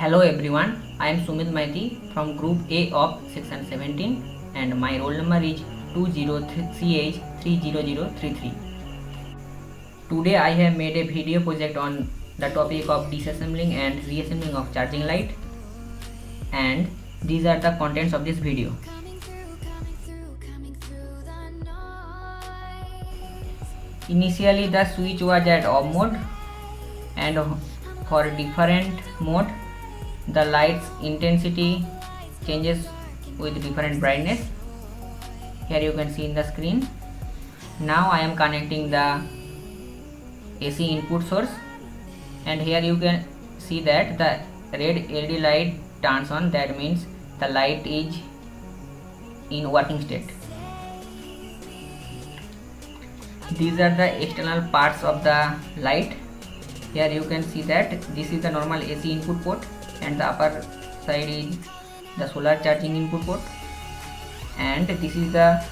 Hello everyone, I am Sumit Maiti from Group A of Section 17 and my roll number is 203CH30033. Today I have made a video project on the topic of disassembling and reassembling of charging light, and these are the contents of this video. Initially the switch was at off mode, and for different mode the light's intensity changes with different brightness. Here you can see in the screen. Now I am connecting the AC input source, and here you can see that the red LED light turns on. That means the light is in working state. These are the external parts of the light. Here you can see that this is the normal AC input port, and the upper side is the solar charging input port, and this is the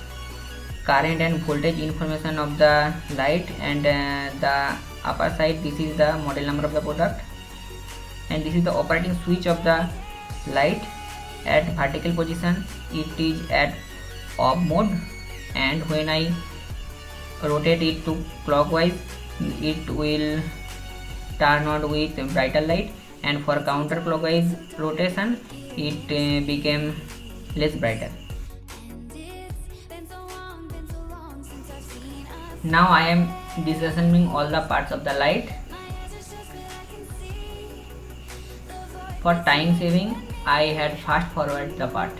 current and voltage information of the light, and the upper side, this is the model number of the product, and this is the operating switch of the light. At vertical position it is at off mode, and when I rotate it to clockwise it will turn on with brighter light, and for counterclockwise rotation it became less brighter. Now I am disassembling all the parts of the light. For time saving I had fast forward the part.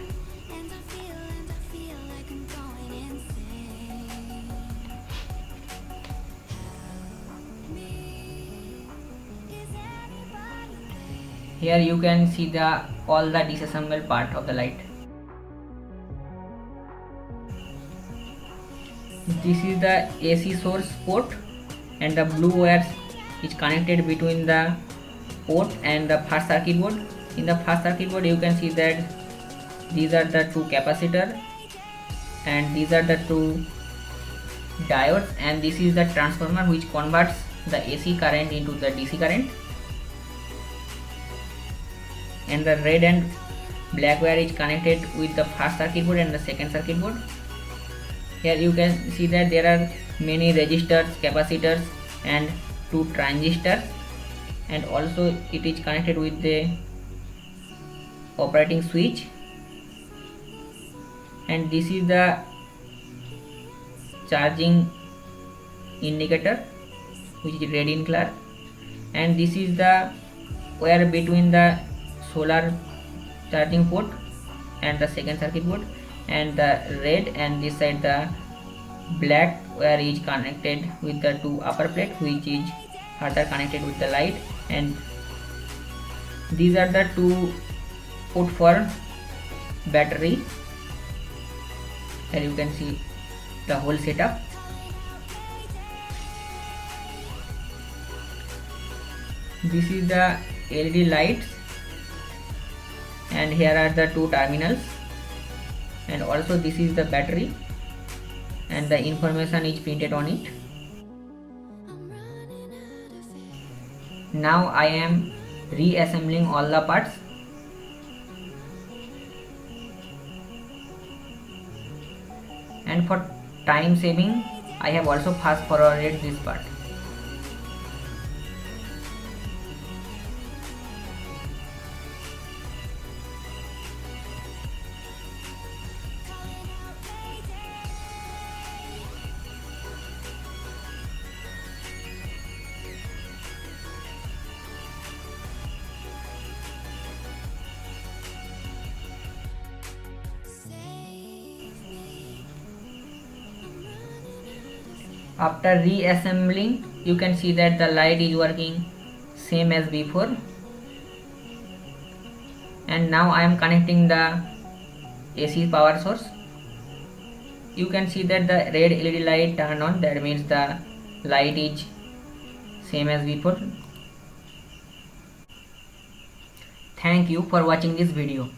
Here you can see all the disassembled part of the light. This is the AC source port, and the blue wires is connected between the port and the first circuit board. In the first circuit board you can see that these are the two capacitors, and these are the two diodes, and this is the transformer which converts the AC current into the DC current. And the red and black wire is connected with the first circuit board and the second circuit board. Here you can see that there are many resistors, capacitors and two transistors, and also it is connected with the operating switch, and this is the charging indicator which is red in color, and this is the wire between the solar charging port and the second circuit board, and the red and this side the black wire is connected with the two upper plate which is further connected with the light, and these are the two port for battery. Here you can see the whole setup. This is the LED lights, and here are the two terminals, and also this is the battery, and the information is printed on it. Now I am reassembling all the parts. And for time saving I have also fast forwarded this part. After reassembling you can see that the light is working same as before, and now I am connecting the AC power source. You can see that the red LED light turned on. That means the light is same as before. Thank you for watching this video.